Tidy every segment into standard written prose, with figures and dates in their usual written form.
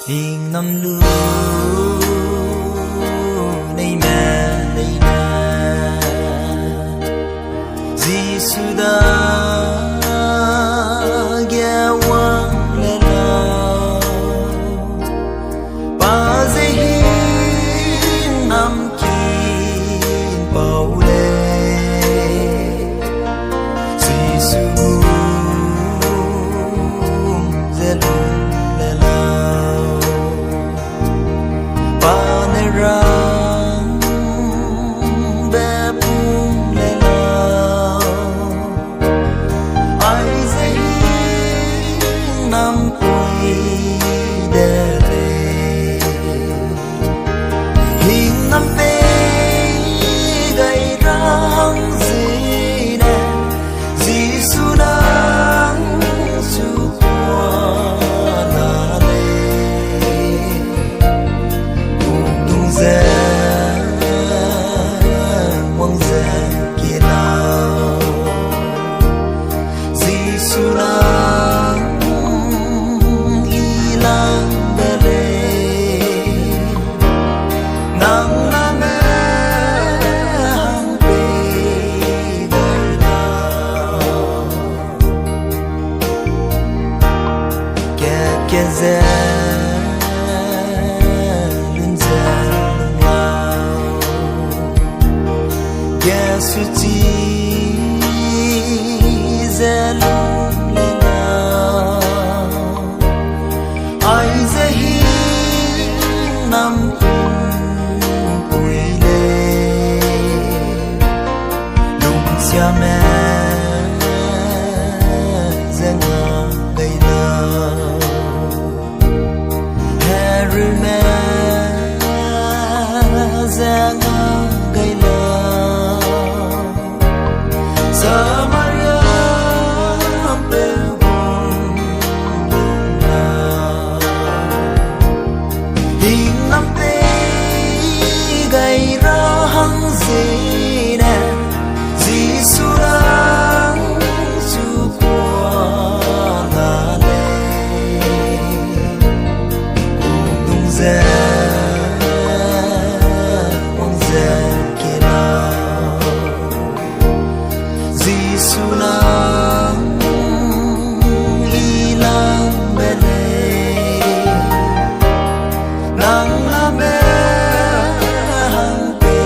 hình năm lưu này nè Giêsu đã ghé qua lên nào ba giây hin năm kín bao lệ Giêsu dễ luôn lên nào ba nơi răng bé bung lên nào ai giây năm quỳ để về hình năm bé gây răng gì nè Giêsu đang su qua là lệ cùng tung ra quăng ra kia nào Giêsu đang ilang bere nang name hang pe đời nào kẻ ra luôn vào kẻ suci ra luôn lên nào ai dễ hin năm quỳ lệ đúng xa mẹ ra ngờ gây nào Harry mẹ ra ngờ gây nào giờ Maria bêu bùng nào hình năm bé gây ra hăng gì nè Giêsu đang su qua là lệ cùng ra quăng ra kia nào Giêsu đang ilang bere nang la be hang pe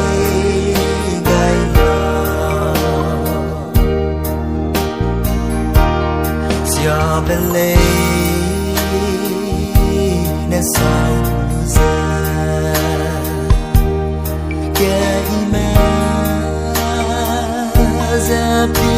gai vào sia bele ne sao ra ke ima za pi